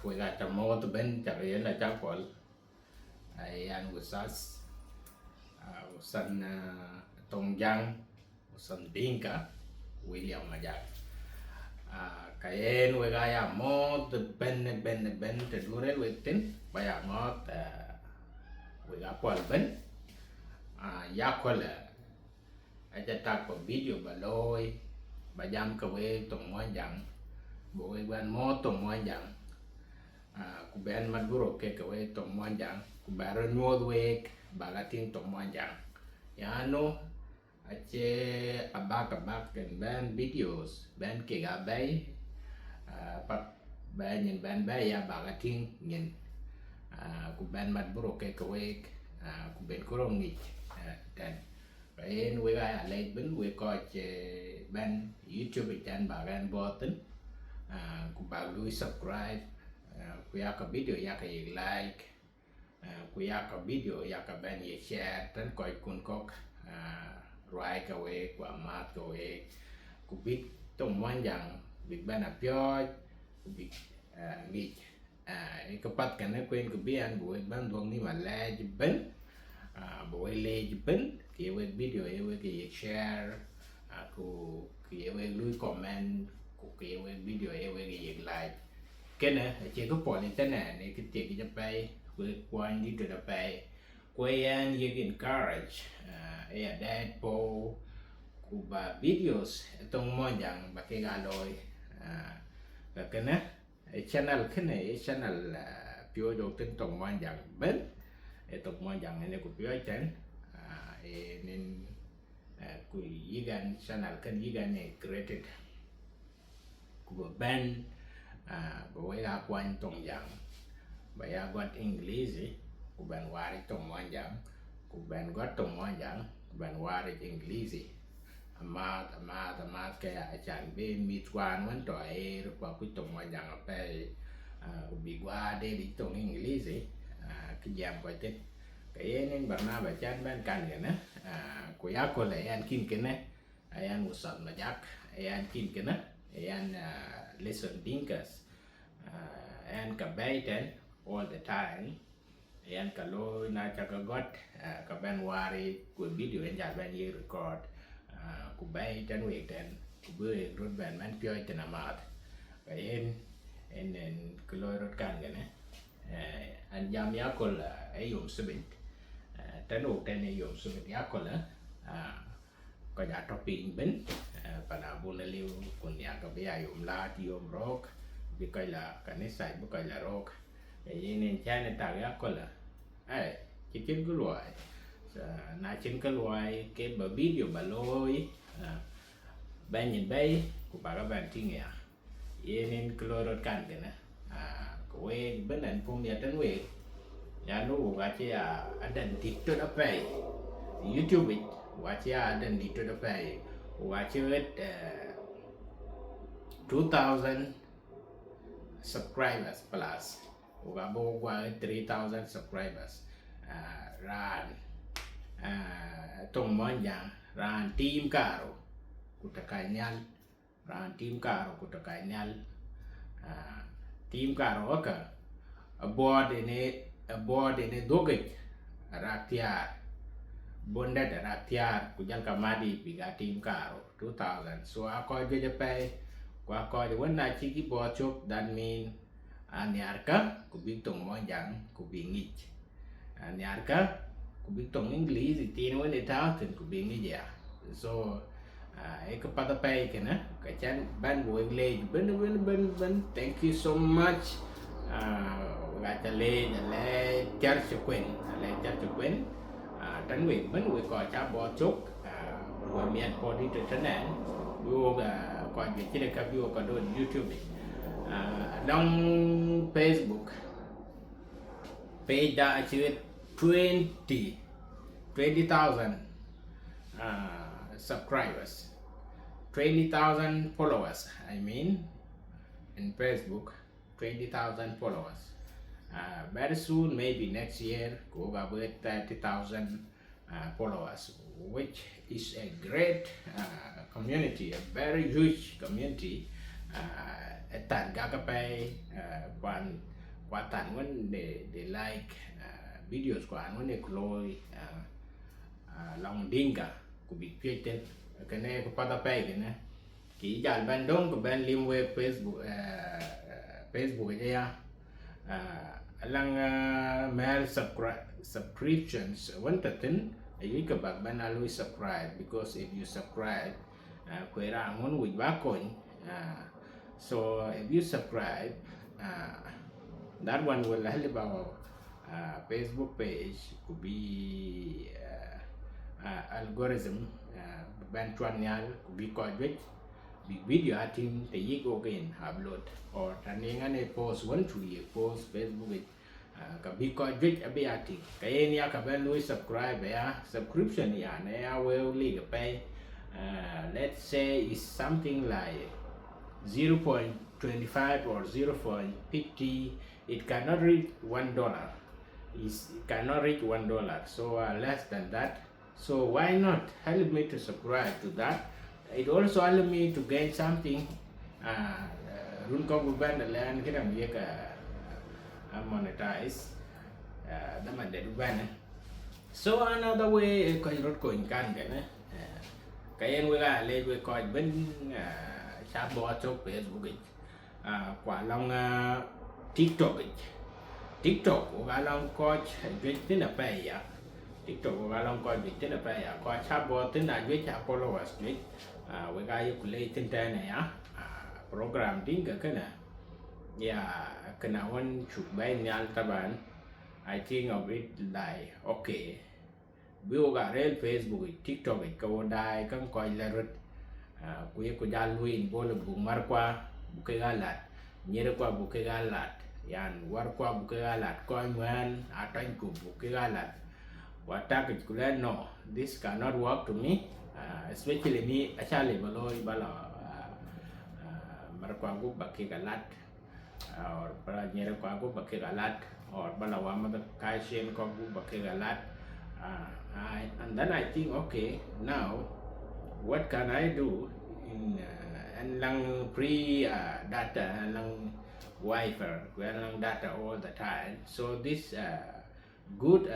we got the more to ben chari la chapol ai an Ustaz Ustaz Tong Yang Ustaz Dinka William Majak kayen we ga ya mo to ben to dure we tin ba ya ngot we ga pol ben ya kola aja tak video ba loy ba jam ka we tong mo yang bộ ban mo tong mo yang ku ben maduro ke we tong mo yang ku baron mo we bagating tong mo yang ya no ache abak kan ban videos ban ke ga bay pat ban yin ban bay ya bagating yin ku ben maduro ke we ku ben korong ni dan bain we ga late ben we ko che ban YouTube chan bagan boten ku ba lui subscribe ku ya ka video ya ka like ku ya ka video ya ka ban ye share tan ko kun kok rai ka we ku amat ka we ku bit tong mon yang bit ban a pyo ku bit ngi ka pat kan ne kuen ku bian bu ban dong ni ma la ji ben bu le ji ben ki we video ye we ki share ku ki we lui comment cái video ấy về cái like cái này chỉ có bỏ lên trên này cái tiền cái bay với quan đi từ bay quay anh you encourage ở đây po cuba videos trong mọi dạng và cái gà đồi và cái này channel là phiêu đầu tiên trong mọi dạng bên trong mọi dạng này của phiêu chân nên của ý gan channel cái ý gan này created của ben với ga quan tong yang bây giờ got English của ben wari tong mo yang của ben got tong mo yang ben wari English amat cái chan be mi twan wan to ai rồi của tong mo yang pe bị qua đây bị tong English cái jam coi thế cái nên bạn nào bạn chan ben kan cái nè của ya có lại ăn kim cái nè ai ăn một sợi mà chắc ai ăn kim cái nè and listen thinkers and kabaitan all the time and kalau na chaka got kaban wari ku video en ja ban ye record ku baitan we ten ku be rod ban man pyo ten amat en kalau rod kan gane an jam ya kol ayum subit tanu ten ayum subit ya kol có giá topping bên pada bulan liu kun yang ka bia yum la yum rock bi kai la kan sai bu kai la rock ye nên cha nên ta ya ko la chỉ kiến cái loại na trên cái loại cái bờ video bà lôi ban nhìn bay của bà các bạn thi nghe ye nên cái lôi rồi can cái nè của em bên này phong nhà trên quê nhà nó gà chỉ ada TikTok apa YouTube watch ada di tu dapat watch it 2000 subscribers plus uga bo gua 3000 subscribers ran tong mon yang ran team karo kutakanyal ran team karo kutakanyal team karo ka aboard ini doget rakyat bonda da rakyat kujang kamadi piga tim karo 2000 so ako je pe kwa ko de wana chiki bo chop dan min anyarka ku bitong mo yang ku bingit anyarka ku bitong English tin wen ta tin ku bingit ya so e ka pata pe kana ka chan ban bo le ben thank you so much ga cha le char chukwen tránh nguyện bên người coi cha bỏ chốt rồi miền coi đi từ trên này view coi việc chỉ để các view coi đôi YouTube trong Facebook page đã chưa 20,000 subscribers 20,000 followers I mean in Facebook 20,000 followers very soon maybe next year go about 30,000 followers, which is a great community, a very huge community. Tan gagape ban qua tàn vẫn để like videos của anh vẫn để lôi lòng đinh cả của bị phía trên cái này có bắt tay cái này chỉ dàn ban đông của ban lim web Facebook Facebook ấy ya lang mail subscriptions vẫn tự tin ấy các bạn ban alo subscribe because if you subscribe quay ra muốn quỳ bác coin so if you subscribe that one will help our Facebook page to be algorithm ban chuan nyal to be covered big video atin te yi go again upload or taning ane post one to ye post Facebook ka be covered abi atin kay niya ka ban lui subscribe ya subscription ya ne ya will lead pay let's say is something like 0.25 or 0.50. It cannot reach $1. It cannot reach $1, so less than that. So why not help me to subscribe to that? It also allow me to gain something. Run công của bạn là cái đằng việc monetize. Đó mà để bạn. So another way coi rất coin can cái này. Cái em vừa lên vừa coi bên chat bot cho Facebook quả long TikTok của gã long coi viết tên là phải ya TikTok của gã long coi viết tên là phải ya coi chat bot tên là viết cha followers viết với gã yêu lấy tên này ya program tính cái này ya cái nào anh chụp bài nhau taban I think of it like okay biểu gã lên Facebook TikTok câu đài các coi là rất kuya ko jaluin bolo bumar kwa buke galat nyere kwa buke galat yan war kwa buke galat ko man atan ku buke galat watak kula no this cannot work to me especially me achale baloi bala mar kwa gu buke galat or para nyere kwa gu buke galat or bala wa ma kai shen ko gu buke galat and then I think okay now what can I do in and lang free data and lang Wi-Fi and lang data all the time, so this good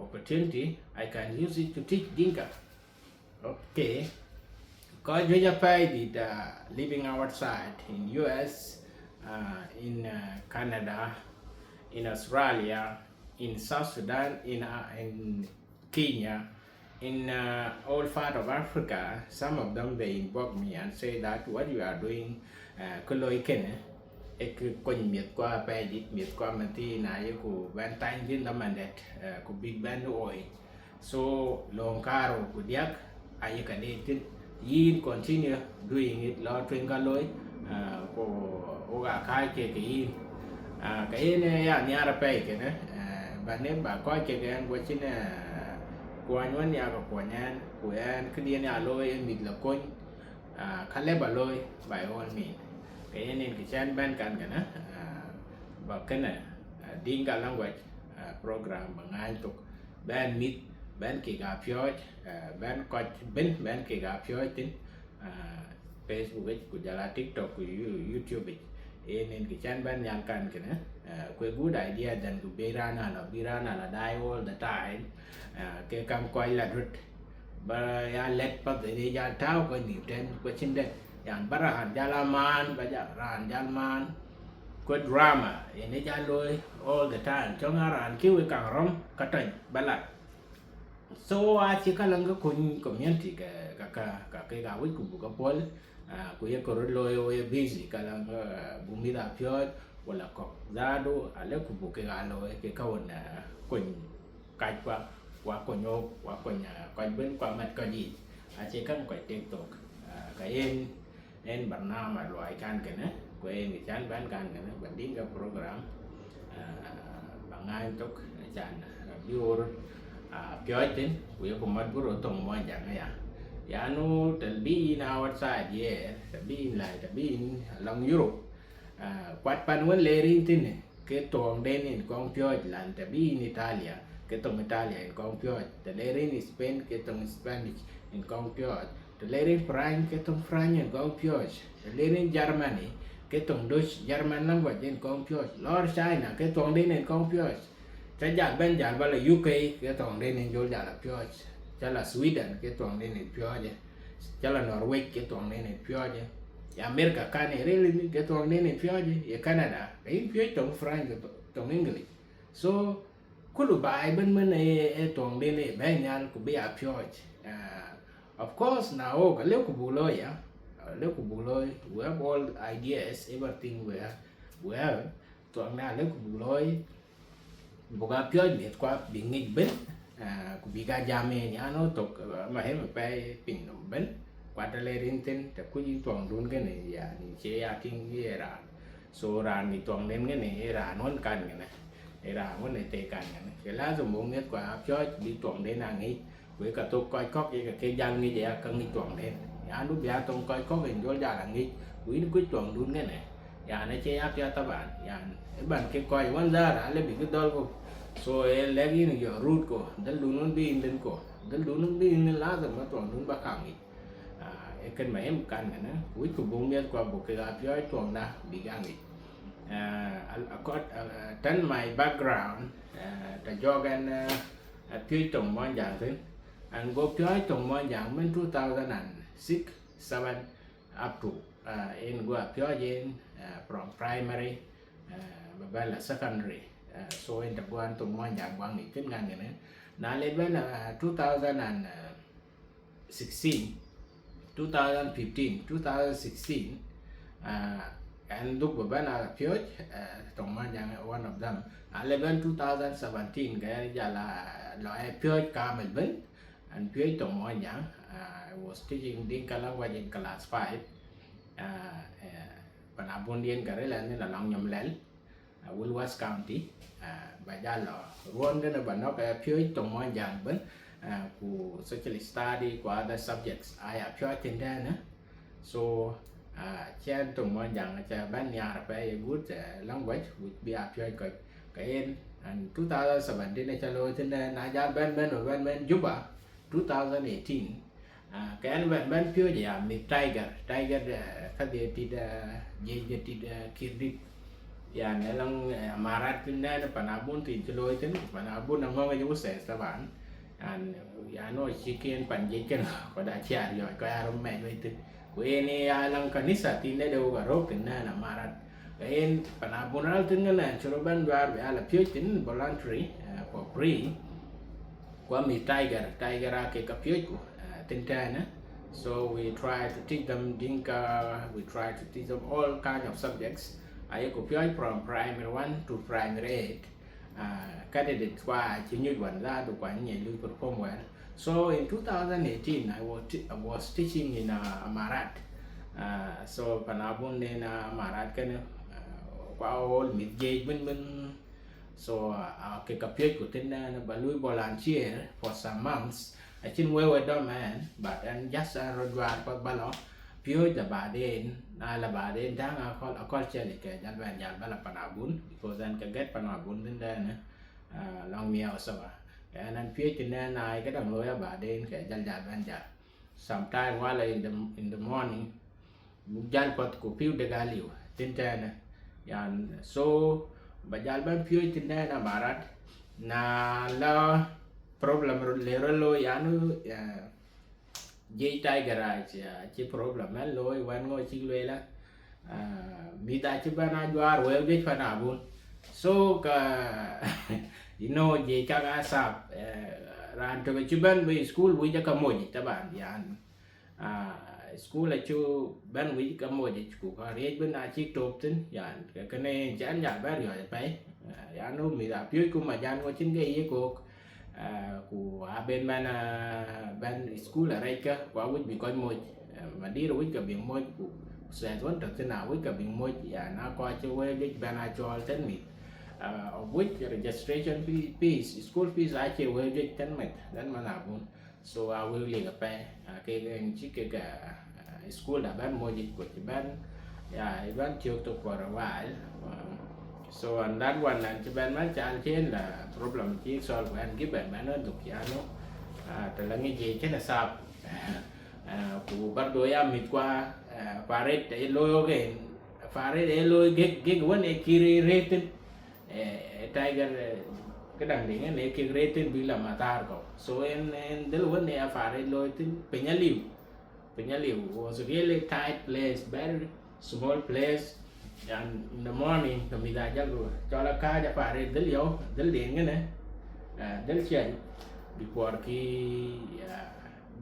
opportunity I can use it to teach Dinka. Okay, because we did living outside in US, in Canada, in Australia, in South Sudan, in Kenya, in all part of Africa. Some of them they invoke me and say that what you are doing koloi ken kon miet qua pe dit miet qua mati na ku ban tan din da mandet ku big band oi so long caro ku diak ay ka tin yin continue doing it lo twen ka loi ko o ga kai ke yin cái này ya ni ara pe ke ne ba ne ba ko ke gan go chin qua nhón nhà của nhan của anh cái điên nhà lôi em mịt là côn khăn lép bà lôi bài ôn mịn cái nên cái chân ban cần cả nó và cái này Dinka language program bằng ai tục ban mịt ban kỳ gặp phiếu ban coi ban kỳ gặp phiếu tin Facebook của Jala TikTok của YouTube nên cái chân ban nhà cần cái nó quay good idea dan ku birana là die all the time cái cam quay là rất ba ya let pa de ya tao ko ni ten ko chinde yan barahan jalaman ba ran jalman ko drama ene jaloi all the time cho ngaran kiwe kang rom katay balat so chỉ ka lang ko community ka cái gawi ku bu ka pol ku ye ko loi o busy ka lang bumida pyot wala ko zado ale ku buke galo ke kawon kun kai kwa konyo kwa konya kwa ben kwa mat ka ji che kan kwa TikTok ka en barnama loại kan ke ne ko en chan ban kan ke ne ban ding ka program bangai tok chan biur pyoitin ku yo mat buro tong mo jang ya no tel bi in outside yeah tel bi in long Europe quạt pan vẫn lê rin tin này cái tuồng đen in con pioi lan ta bi in Italia cái tuồng Italia in con pioi ta lê rin in Spain cái tuồng Spanish in con pioi ta lê rin France cái tuồng France in con pioi ta lê rin Germany cái tuần Dutch German language in computers lor China cái tuần đến in computers trái giả bên giả là UK cái tuần đến in vô giả là pure chả là Sweden cái tuần đến in pure chứ chả là Norway cái tuần đến in pure chứ America cái này really cái tuần đến in pure chứ Canada cái pure tuần French tuần English so kulu bài bên này tuần đến in bên nhau cũng bị pure of course now cái liệu của bù lôi lúc của bù lôi we have all ideas everything we have tuần nào lúc của bù lôi bù gặp chơi biết qua bị nghịch bên của bị gà jame nhá nó tục mà hết mà phải pin đồng bên qua đây lên trên để cứ những tuần luôn cái này ya chế kinh cái ra so ra thì tuần lên cái này ra nó cần cái này ra nó này tệ cần cái này cái lá dùng bông nhất qua chơi đi tuần đến là nghỉ với cả tôi coi có cái dân như vậy cần đi tuần lên lúc giờ tôi coi có mình vô ra là nghỉ quý nó cuối tuần luôn cái này nó chế áp cho các bạn bạn cái coi vẫn ra đã lấy bị cái đôi cô rồi lấy cái này giờ root cô đến luôn nó đi lên cô đến luôn nó đi lên lá rồi nó tuần luôn bác hàng cái mà em cần này nó cuối cùng bông biết qua một cái áp cho tuần đã bị gan nghỉ trên my background là do cái tiêu trồng mọi dạng thế anh go chơi trồng mọi dạng bên 2006, 7 up to in go chơi from primary và là secondary so in tập quan trồng mọi dạng quan nghị kết ngành này nãy lên bên là 2016 2015 2016 and lúc bên là chơi trồng mọi dạng one of them lên bên 2017 cái giờ là loại chơi cả mình bên and phía trong mọi dạng I was teaching Dinka language in class 5 và là buôn điên cái đấy là lòng nhầm lén Wilwas County và ra là luôn cái là bạn nó cái phía trong mọi dạng bên của socialist study của other subjects I have phía trên đây nữa so trên trong mọi dạng là ban nhà là phải good language would be up phía cái in and 2017 này cho lôi trên đây là ra bên giúp 2018 cái anh bên phía gì mình Tiger các địa thì kiri ya này lang marat trên đây nó phải abun thì cho lôi trên phải abun nằm ngon cái chỗ sẽ các bạn ya nó chicken pan gì cái có đã chia rồi có arom mẹ vậy thì của em này lang kanisa tin đây đâu cả rốt trên đây là marat cái em phải abun ra trên cái này cho nó bên vào là phía chính voluntary for free qua mi Tiger cái cặp phía của tên trai nữa so we try to teach them Dinka we try to teach them all kind of subjects ai của phía from primary 1 to primary 8 cái này được qua chỉ như quản ra được quản nhảy lưu perform well so in 2018 I was teaching in Amarat so panabun nên Amarat cái này qua all mid gate bên so cái cặp phía của tên nó bà lui volunteer for some months I didn't work with them man but and just rồi qua ba lo phía là bà đến đang call chơi cái dân bản dân bà là panabun because then can get panabun đến đây nữa long meal sao cái nên phía trên đây này cái đồng lối bà đến cái dân bản dân sometime while in the morning dân của phiêu de galio trên trên này so bà dân bên phía trên đây là Barat na lo problem lo dây tay garage chỉ problem là lôi quan ngồi chỉ lôi là mi ta chỉ ban anh doar well biết phải nào buồn so ka you know dây các asap ran cho cái chú ban với school với cho cái mồi các bạn yan school là chú ban với cái mồi của cái rate bên ai chỉ top tin yan cái này chán nhạt bé rồi phải yan nó mi đã biết cũng mà yan ngồi trên cái của bên bên school là đây cơ qua với bị coi môi mà đi rồi với cả biển môi của sẽ vẫn được thế nào với cả biển môi nó coi cho với bên ai cho tên mình with registration fees school fees ai chịu với tên mình đến mà nào cũng so I will liền cái cái school là bên môi của chị bên bên chiều tục vào vài so and that one là cho bên máy trả trên là problem chỉ solve của anh cái bệnh nó được giá nó từ là cái gì chứ là sao của bắt đuổi em mệt qua rate để lôi cái fare de loy gig won e kiri retin tiger cái đằng đỉnh này cái rating bị làm matar ko so en del won ne fare loy tin penyaliu was really tight place, very small place, and in the morning kamida jago chola ka ja fare del den ngene del chen before ki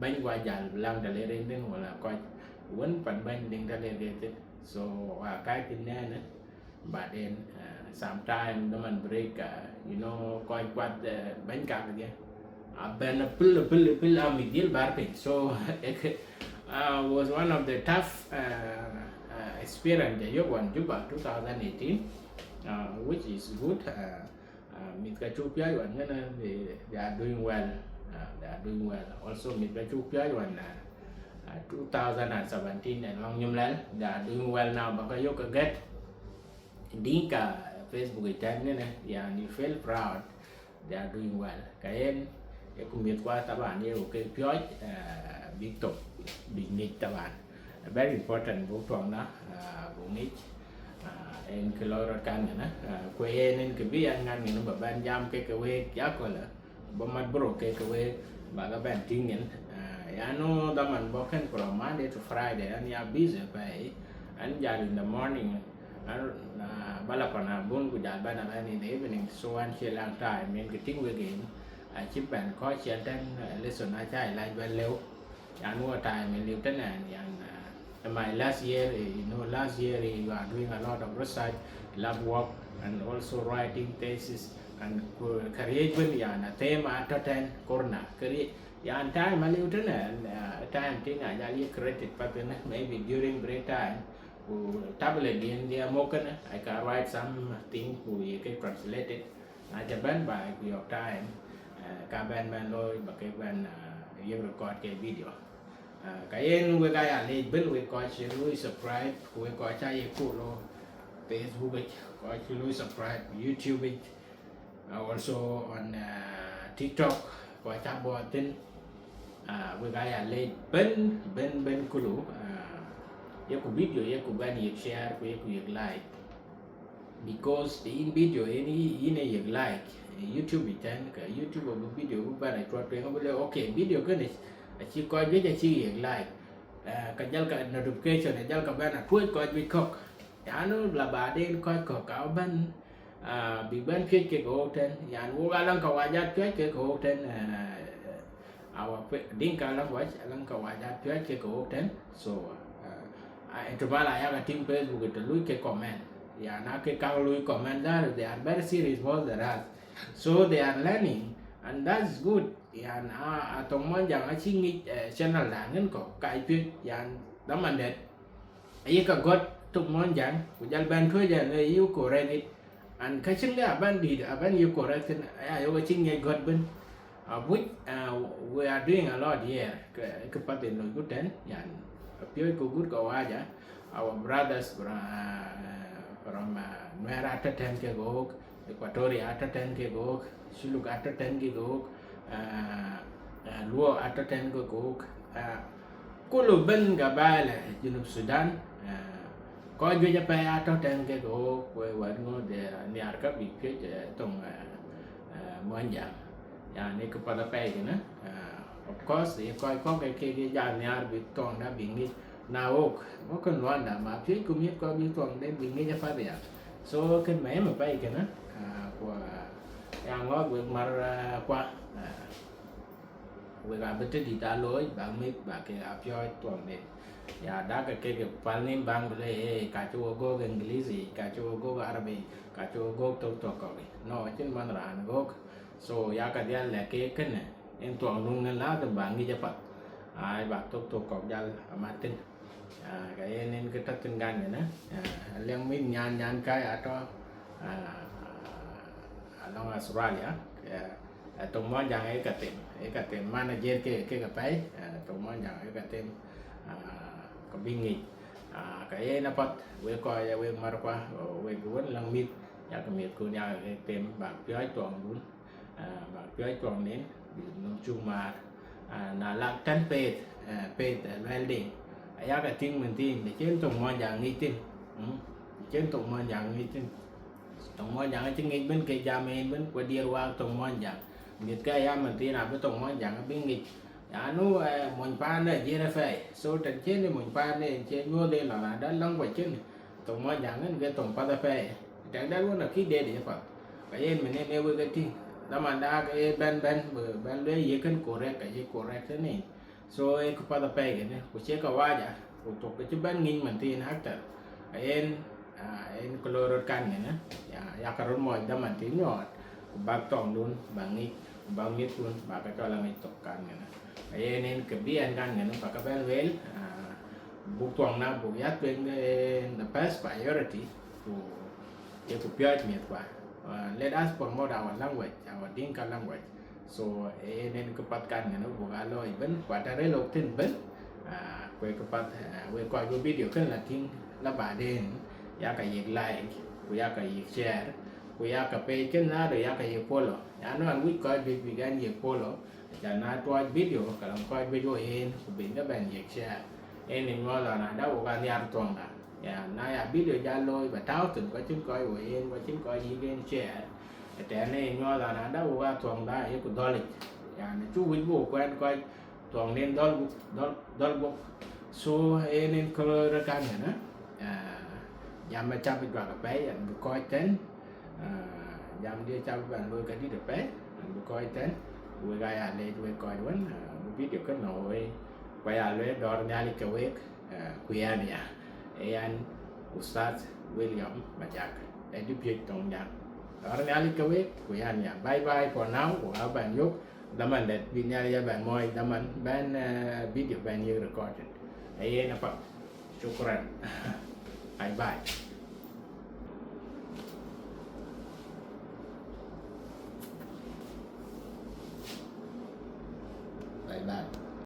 bánh qua dàn lang ta lên đến hoặc là coi quấn phần bánh đừng ta lên đến so cái tin nè bà đến sometime nó mình break you know coi quạt bánh cạp kìa bên pill mình deal barking so was one of the tough experience that you want to about 2018 which is good mình cái chụp giá bạn cái này they are doing well. They are doing well. Also, mid Bachuk one 2017 and long nhum lên, they are doing well now. Because you can get Dinka Facebook account này, and you feel proud. They are doing well. Cái em cũng biết qua các bạn yêu cái phiếu big top, big nick các bạn. Very important bộ tròn đó, bộ nick. Em cái lối ra căn này, quay nên cái vi anh ngăn nó bảo ban giam cái quay chắc gọi là Bomat bro ke baga ban tingin I know that man working from Monday to Friday and you are busy by and in the morning and balapana bun ku jal ban in the evening so one she long time men ke ting again I chip ban ko chen tan lesson I chai like well lew ya no time in lieutenant and my last year you know last year you are doing a lot of research lab work and also writing thesis and create when ya na tema attend corner create ya time a little time thing I created pattern maybe during break time tablet in the moken I can write something we can translate it I just ban by your time ka ban lôi và cái ban you record cái video cái em we guy lên bên we coi chị lui subscribe we coi trái cụ lo Facebook coi chị lui subscribe YouTube also on TikTok có cha bò tin với cái lên bên kulu yêu của video yêu của bạn yêu share của like because the in video ini like YouTube channel cái YouTube của video của bạn này cho tôi không biết ok video cái này chỉ coi biết chỉ like cái jalka notification này jalka bạn là cuối coi biết khóc nó là bà đến coi cáo bên bị bên phía cái cổ trên nhà mua ga lăng cầu wajat cái cổ trên Dinka lăng cầu wajat cái cổ trên so coba lah ya tim Facebook itu lui ke comment ya na ke kalau lui comment there they are very serious more than us so they are learning and that's good ya na atong mon jangan singi channel lah ngin ko kai pin ya daman det ai ka got tuk mon jang ku jal ban thoi ja ne yu ko renit and ka ching da ban di ban yu ko ret ai yo ching ngai got ben which we are doing a lot here ke patin no good ten ya Pure good go aja. Our brothers from Nuera after 10 ke go, Equatoria after 10 ke go, Suluk after 10 ke go, Luo after 10 ke go, Kulu Ben Gabale, Junub Sudan, có duy nhập ở trong trên cái gỗ quê quán ngô để nhà các vị phía trong muôn dạng nhà này có phải cái nữa of course thì coi có cái nhà nhà bị toàn đã bị nghi nào có cần loan đã mà phía cũng biết có bị toàn đến bị nghi cho phải vậy so cái máy mà bay cái nữa của nhà ngó việc mà qua việc làm bên trên thì đã lối bạn biết bạn cái áp cho toàn này ya da cái paling bang boleh kacau go English kacau go Arabi kacau go tok no chin man ran go so ya ka dia le ke ken en tuang lung ngan la tầm bang ni japat ai bak tok jal amatin cái nên cái tất tin gan này liang min nyan cái atau along Australia tong mon jang ai ka tem manager ke pai tong mon jang ai ka tem có bị nghỉ cái nó bắt với coi với mar qua với cuốn lăng mít nhà cái miệt của nhà cái tem bạc pioi toàn luôn bạc pioi toàn đến nói chung mà là lạc chân pet welding ya cái tiếng mình tin để trên trong mọi nhà nghi tin trên tụng mòn dạng như trên tụng mòn dạng trên nghịch bên cái gia men bên qua đi qua tụng mòn dạng nghịch cái em mình tin là với tụng mòn dạng bên nghịch nó mình pha này gì là phải số trận chiến thì mình pha này trên vô đây là đã lăng quay chân tụng mòn dạng cái tụng pha phải chẳng đã luôn là khi để phải cái em mình nên yêu cái gì đó mà đã cái bên lấy gì cái correct cái gì correct thế này rồi cái pha phải cái này của chế cái waja của tụng cái chữ bên nghìn mình tin hắc thật cái em kalau kan ya ya karon mo da man tin yo bag tong dun bangi bangit dun baka to lang ito kan na ay nen kebian kan na baka ben well buk tong na buk yat ben the best priority to to pure me kwa let us promote our language our Dinka language so nen kepat kan na buk aloy ben kwa tare lok tin ben kwe kepat we kwa video kan la tin la ba den ya ka yik like ku ya ka yik share ku ya ka page ken na ya ka yik follow ya no an wit ko bi gan yik follow ya na to video ka lang ko video en ku bin da ban yik share en ni ngo la na da wo ga nyar tong da ya na ya video ja lôi và tao từng có chứng coi của en và chứng coi gì gen shareแต่này ngo la na da wo ga tong da ya ku dolik ya na chu wit bo quen coi tong nên dol bo so en en ko ra kan na jam macam itu agak baik, berkoi ten, jam dia capai ban berkadi depan, berkoi ten, bergaya le berkoi wan, video kan noi, gaya le dor nyali kewek, kuyan ya, ayan Ustaz William macam, jadi biar tong jam, dor nyali kewek, kuyan ya, bye bye for now, gua ban yuk, daman det nyali ya ban moi, daman ban video ban you recorded, ayan apa, syukran. Bye bye.